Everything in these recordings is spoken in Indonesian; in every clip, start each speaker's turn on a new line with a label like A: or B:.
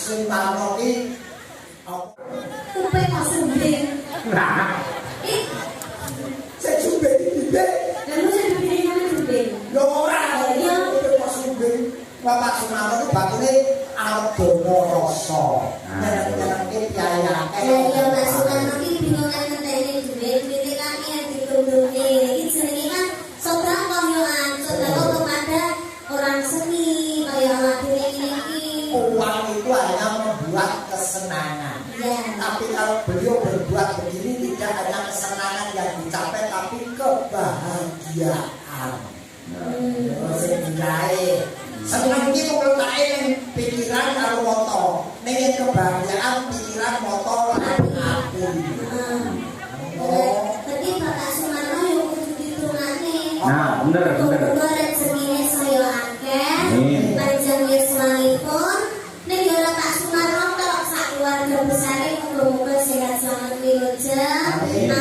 A: sing marno ki
B: kuping kok sumbing.
A: nah sing sumbing iki
B: Lalu sing sumbing sumbing.
A: yo ora yo kok sumbing Bapak Sumarno itu batune arep dono rasa nyeneng-nyenengke piayake
B: Ya Mas Sumarno iki bingung ngenteni duit pitikane ditundune iki jenenge kan sodra koyoan sodra kepada orang seni kaya latine iki.
A: Uang itu hanya membuat kesenangan.
B: Ya.
A: Tapi kalau beliau berbuat begini tidak hanya kesenangan yang dicapai tapi kebahagiaan. Senang itu meletaknya yang pikiran kalau moto. Nih kebahagiaan pikiran moto hati.
B: Tapi Bapak Sumarno yang kudu ditungane.
C: Nah, bener.
B: Rezekine saya akeh. Panjang yuswanipun. Ning yo Pak Sumarno tok sak keluarga besare muga-muga sehat selamat wilujeng. Amin.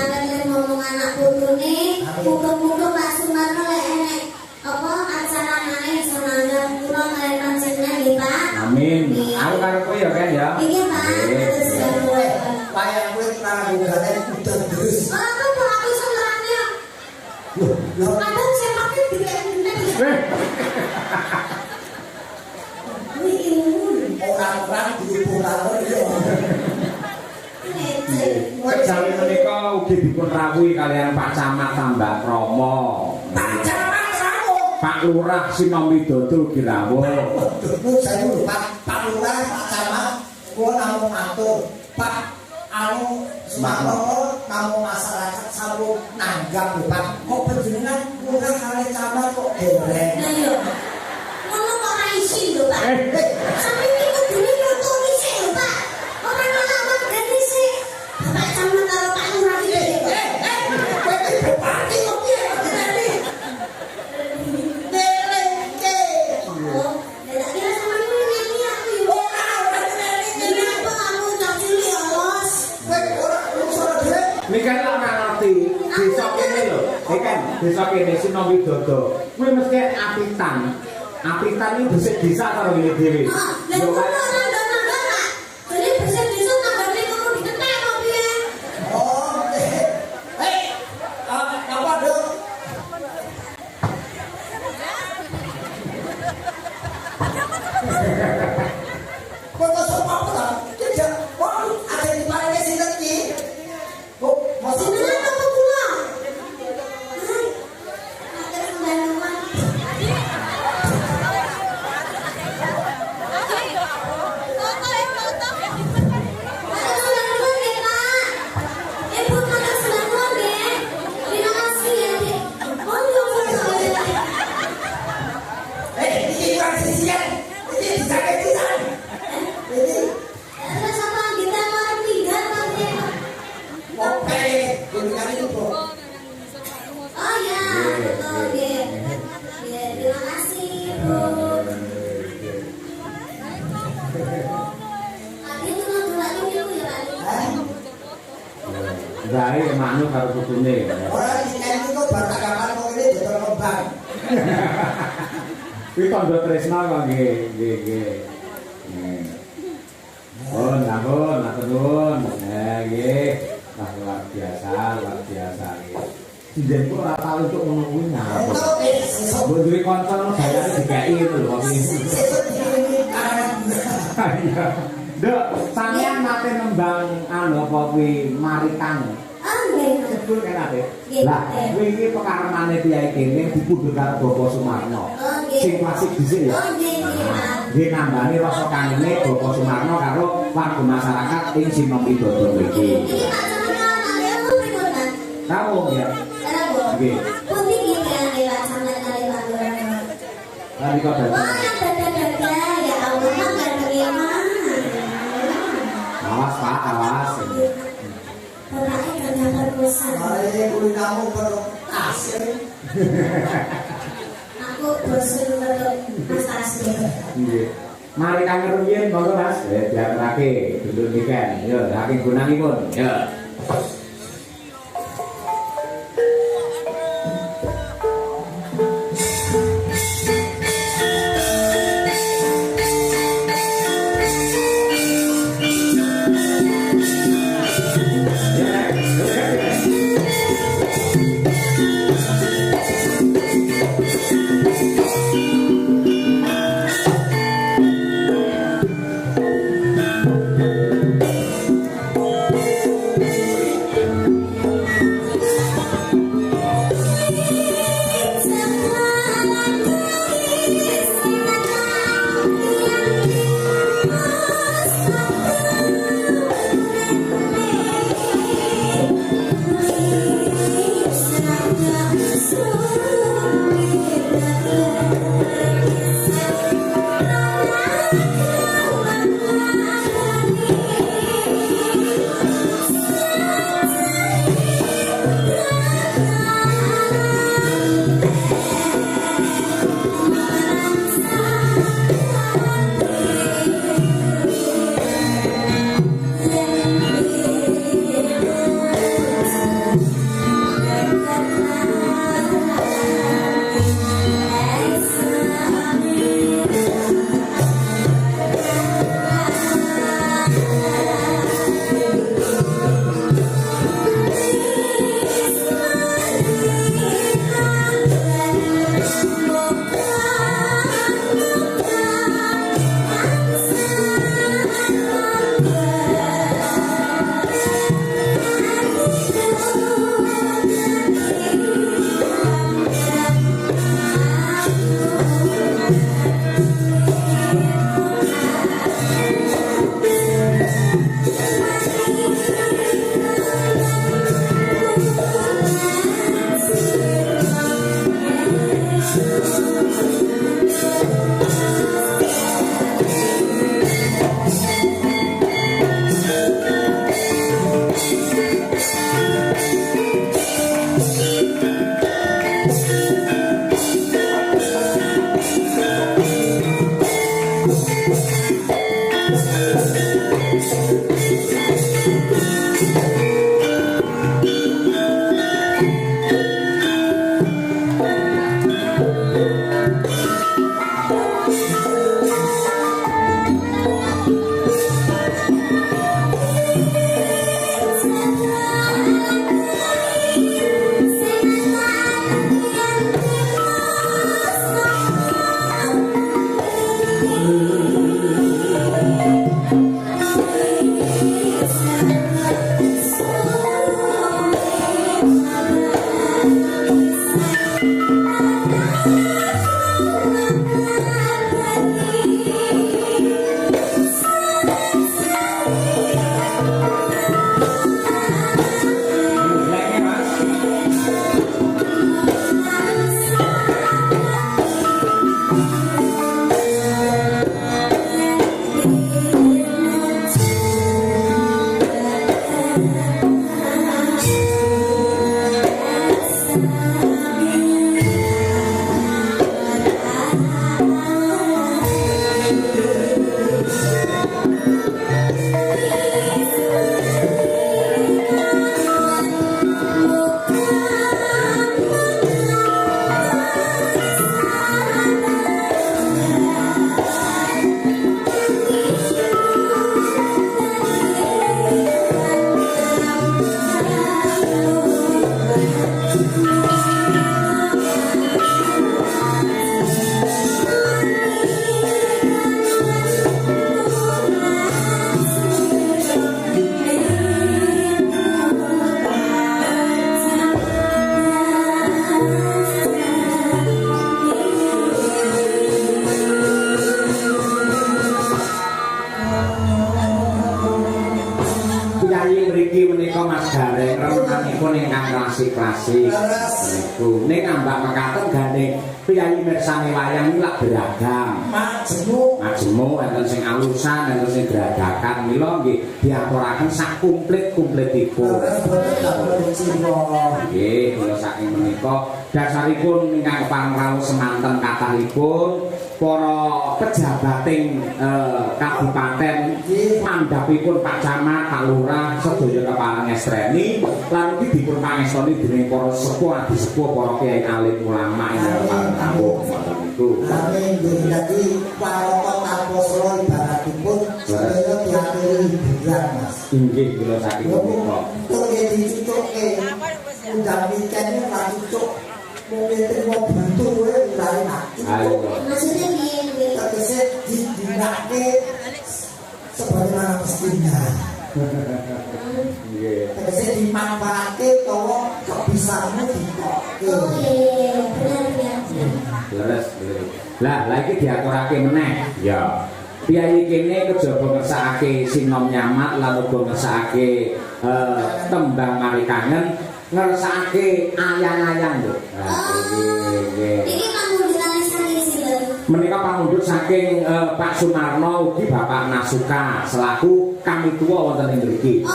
B: Ngomong anak putune, muga-muga Pak Sumarno lek enek apa acara nane iso nanggap kula kalian panjenengan nggih Pak.
C: Amin. Aku karo kowe ya kan ya.
B: Iya Pak. Terus kowe
A: kaya kowe pramugane udan terus.
B: ora apa aku iso nerangnya.
A: Loh,
B: Kadang saya pakai dikek-dikek.
A: orang-orang dihubung karo yo.
C: Kejawi menika ugi dipun rawuhi kalian Pak Camat Tambak Kromo.
A: Pak Camat rawuh.
C: Pak Lurah Sinomwidodo ugi rawuh.
A: Nun saya Pak Lurah, Pak Camat, kula namung matur. Pak Sumarno namung masyarakat sampun nanggap lho Pak. Kok panjenengan lurah kali camat kok dereng.
B: Nah yo. Ngono kok ora isin lho Pak. Sampe iki kudune nuturi sik lho Pak. Ora ngalamat gane sik. Bapak Camat karo Pak Lurah iki.
A: Kowe iki bupati kok piye jenenge? Derengke.
B: Oh, nek kira sampeyan nyanyi aku yo.
A: Ora jenenge.
B: Kenapa kamu tak cilik alas?
A: Kowe ora urusan dhewe.
C: Mikan ora ngerti desa kene lho. Ikan desa kene Sinomwidodo. Kuwi mesti apitan. Apitan iki dhisik desa karo ngene dhewe.
B: Ah, lha kok ora nangga-nangga Pak. Jadi bisa bisa tanggane kudu diketek kok piye?
A: Oh, apa dong? Kok sok apa ta? Tidak, kok ada di paling sinten iki? Kok masih
B: Jenengan apa kula? Hai. Akhirnya kembanuan.
A: iki kurang sisian. Iki dijaga pisan. Iki oke, gunungan itu, Bro.
C: Dari manuk karo putune.
A: Ora diken itu bar tanggapan kok ini dodol kembang.
C: Kuwi tandha tresna kok nggih. Oh, nggih, matur nuwun. Nggih. Wah, luar biasa nggih. Sinten kok ora tau untuk ngono kuwi ngapa. Mbok duwe kanca no bayare dikai itu lho kok iki.
A: Sesuk dikirimi karan.
C: Iya. Nduk, sampeyan nate nembang apa kuwi marikan. Sebut kan ade. Lah, kuwi iki pekarmane piyai kene dipundhut karo Bapak Sumarno. Sing klasik dhisik ya. Nggih nambani rasa kangene Bapak Sumarno karo warga masyarakat ing Sinomwidodo iki. Rawuh ya. Nggih.
B: Putih gitu yang lewat sama kali Pak Lurah.
C: Tadi kok dadi.
B: Wah, dada ya Allah, enggak terima.
C: Awas Pak, awas.
B: Bapaknya gak berkosa.
A: Mari kuwi kamu berhasil.
B: Aku bosan untuk Mas Tasli.
C: Nggih. Mari kang rumiyin monggo Mas, diaturake dulur niken. Yo, saking gunangipun. Yo. klasik-klasik. Niku ning ambak mekaten gane piyayi mirsani wayang iki lak beragam. Majemuk enten sing alusan, enten sing geradakan. Mila nggih diaturaken sak komplit-komplitipun. Nggih, kula saking menika dasaripun ingkang pangrawuh semanten kathahipun para pejabating kabupaten mandhapipun Pak Camat, Pak Lurah sedaya kapangestreni lan iki dipun pangestoni dening para sepuh adi sepuh para kiai alim ulama ingkang tamu niku.
A: Amin. Dadi para taposro ibaratipun sedaya diaturi hiburan Mas.
C: Inggih kula saking menika.
A: Kok dicucuke undang weekend ora cucuk. Mungkin terima bantu ora enak.
B: Maksudnya piye?
A: Tegese didinake sebagaimana mestinya. Tegese dimanfaatke utawa kebisaanmu ditokke.
B: Oh iya, benar.
C: Leres. Lah iki diaturake meneh. Ya. Piyayi kene kejaba ngersakake sinom nyamat lan uga ngersakake tembang marikangen, ngersakake ayang-ayang lho.
B: Ini pangundhutan saking sinten?
C: Menika pangundhut saking Pak Sumarno ugi Bapak Nasuka selaku kami tua wonten ing mriki.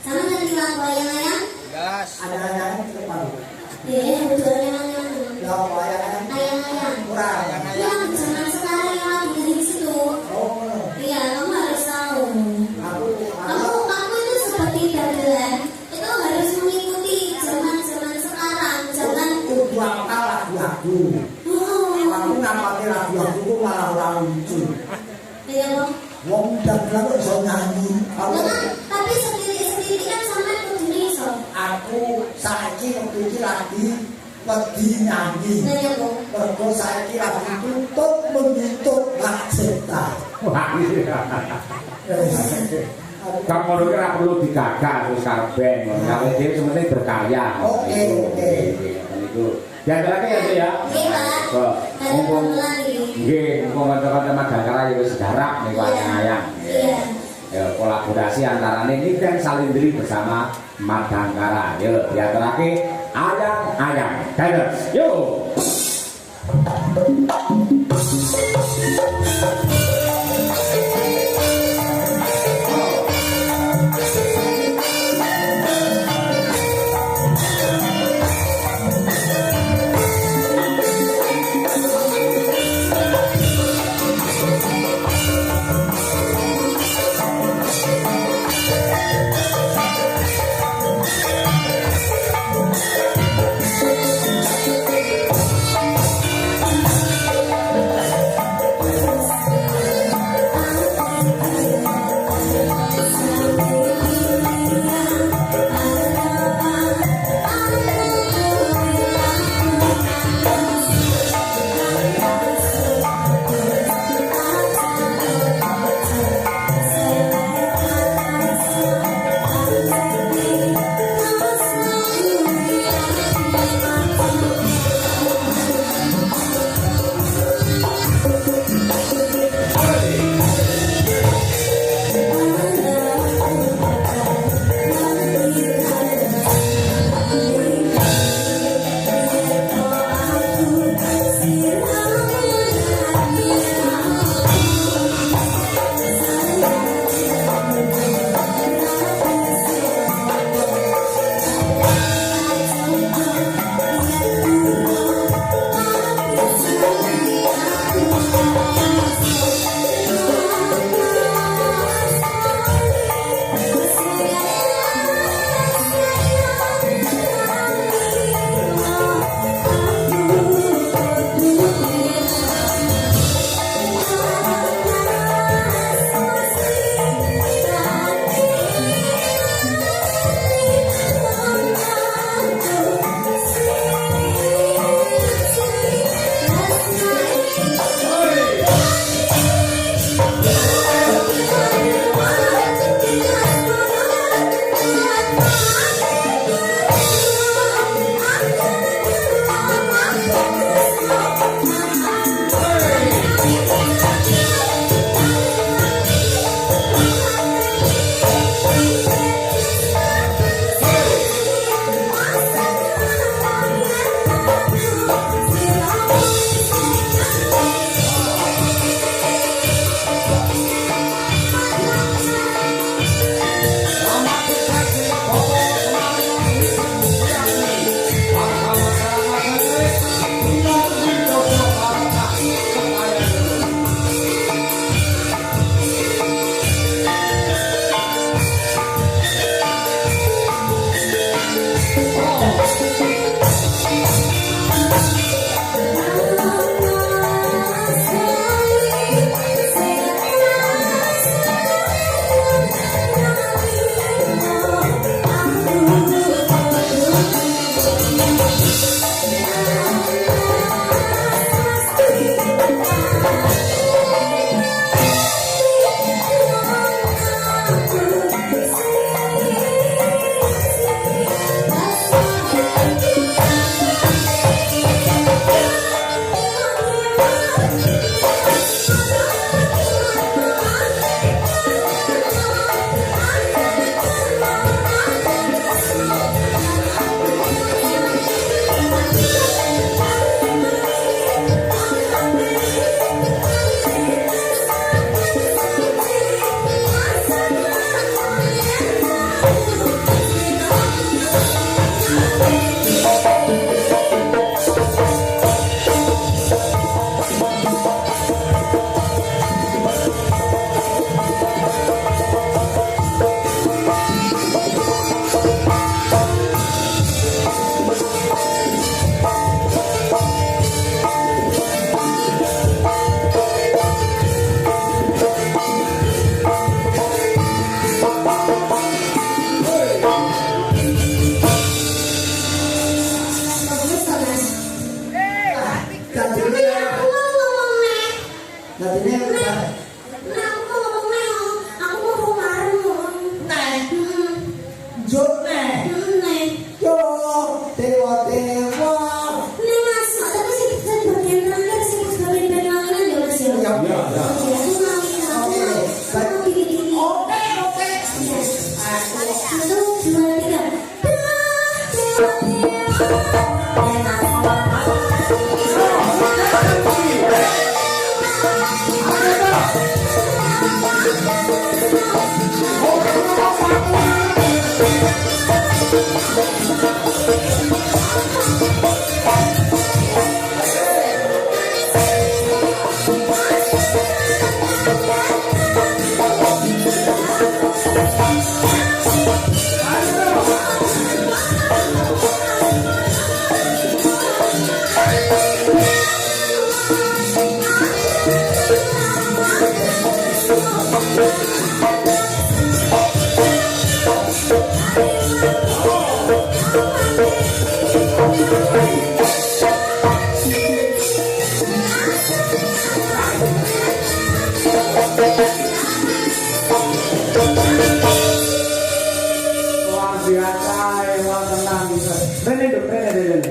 B: Sama nanti lagu ayang-ayang?
A: Gas. Ada-ada depan.
B: Betul ayang-ayang.
A: Ya, ayang-ayang.
B: Ayang-ayang.
A: Kurang.
B: Yang zaman sekarang yang lagi di situ.
A: Oh.
B: Iya, kamu harus tahu. Kamu itu seperti dagelan. Itu harus mengikuti zaman-zaman sekarang. Jangan
A: Kudu apal lagu-lagu. Aku nampake lagu-lagu malah ora lucu.
B: Iya, Bang.
A: Wong dagelan kok iso nyanyi.
B: Tapi sendiri-sendiri kan sama kudune iso.
A: Aku saiki waktu iki lagi wedi nyanyi.
B: Iya, Bang.
A: Mergo saiki lagi tutup menghitung hak cipta.
C: Wah, iya. Kamu ora perlu digagas terus karben, kalau dia sebenarnya berkarya.
A: Oke.
C: Niku. Diantarake ya, ya.
B: Nggih, Pak.
C: Mumpung nggih, mumpung kanca-kanca Madangkara ya wis garap niku ayang-ayang.
B: Iya.
C: Ya, kolaborasi antara ini dan Salindri bersama Madangkara. Yo, diantarake ayang-ayang. Dance. Yo.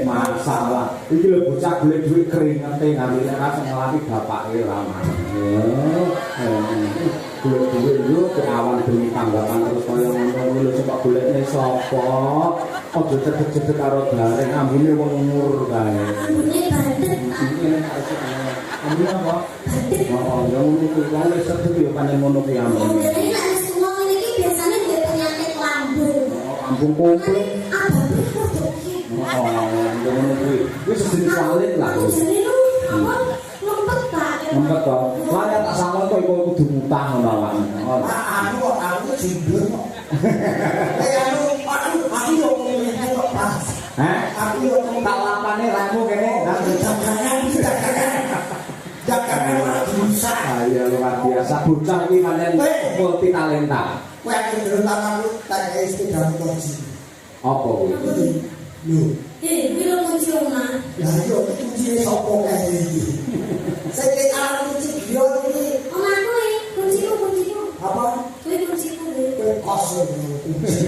C: Masalah iki lho bocah golek duit keringete ngambil ras ngelati bapake lama. Golek duit yo ke awan demi tanggapan terus kaya ngono lho coba golekne sapa? Aja cedek-cedek karo garing ambune wong umur kae.
B: Ambune bandet.
C: Ambune apa? Oh, yo ngono kuwi wong sedek yo panen ngono kuwi ambune.
B: Jadi nek semua iki biasanya dia penyakit lambung.
C: Lambung komplit.
B: Oh,
C: ngono kuwi. Wis sejenis walit lah.
B: jadi lu apa lempet tak?
C: Lempet kok. Lah ya tak sangka kok iku kudu mutah ngono awan.
A: Aku jindul kok. Aku yo ngene kok pas.
C: Hah?
A: Aku yo
C: tak lapane ramu kene.
A: Jangan bisa.
C: Iya luar biasa. Bocah iki panen multi talenta.
A: Kowe aku terutama lu tak sepeda motor.
C: Apa kuwi?
A: Lho,
B: Bilo kunci omah.
A: lah yo kunci sapa kae iki. Saya kira kunci yo iki.
B: Omahku kunciku.
A: Apa?
B: Kuwi kunciku.
A: Kowe kos kunci.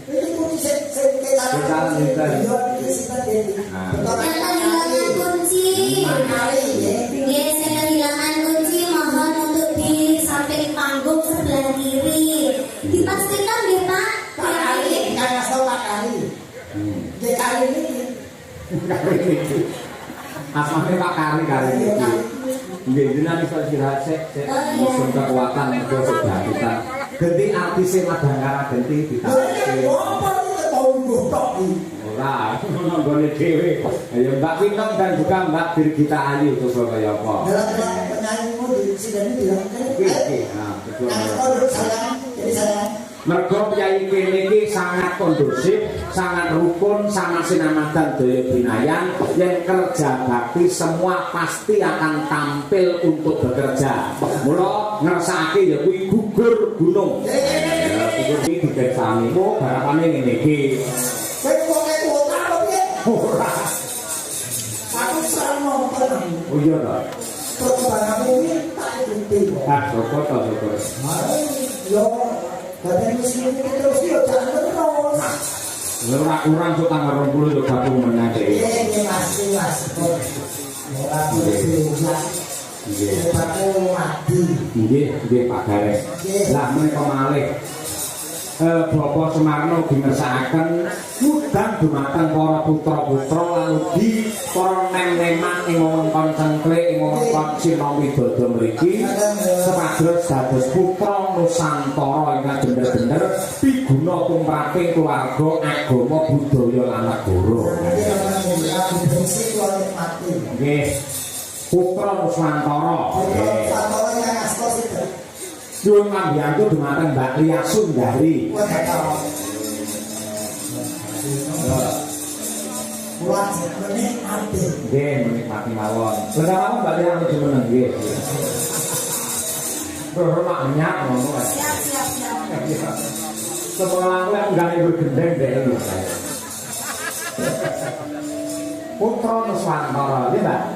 A: Iki kunci saya kira yo iki sing
B: Kehilangan kunci. Nggih, saya kehilangan kunci, mohon untuk di samping panggung sebelah kiri. Dipastikan nggih, Pak?
A: Pak Kali, kayak Pak Kali. Dia Kali ini.
C: Asmane Pak Kari iki. Nggih, jenengan iso istirahat sik musim kekuatan mergo sudah kita ganti artis Madangkara ganti ditawake.
A: Apa iki tonggo tok iki?
C: Ora, ngono gone dhewe. Ayo Mbak Pinong dan juga Mbak Birgita Ayu coba kaya apa.
A: Dalam penyanyimu di sini bilang
C: Oke, nah, betul.
A: Nah, kalau sayang, jadi sayang
C: Mergo piyai kene iki sangat kondusif, sangat rukun, sangat sinamatan daya binayan. Yang kerja bakti semua pasti akan tampil untuk bekerja. Mula ngersakake ya kuwi gugur gunung. Ya gugur iki dikesani kok garapane ngene iki.
A: Kowe kok kota apa piye?
C: Ora.
A: Aku serang nonton.
C: Oh iya ta.
A: Terus barangku ini tak ikuti.
C: Ah, sapa ta sapa.
A: Yo, badan muslim iki terus yo jangan terus.
C: Ora kurang sok tanggal 20 yo gabung meneh iki.
A: Mas. Ora bisa. Nggih. Aku mati.
C: Nggih Pak Gareng. Lah menika malih Bapak Sumarno dingersakaken mudhang dumateng para putra-putra lan ugi para nem-neman ing wewengkon Cengklik ing wewengkon Sina Widodo mriki sepados dados putra Nusantara ingkang bener-bener piguna tumraping keluarga agama budaya lan negara. Nggih. Putra Nusantara.
A: Nusantara yang asli itu.
C: Nyuwun pambiyantu dumateng Mbak Lia Sundari.
A: Buat menikmati.
C: Nggih, menikmati mawon. Lenggah Mbak Lia menuju meneng nggih. Berhormat minyak ngono. Siap. Semoga aku enggak ibu gendeng deh. Putra Nusantara, ya Mbak.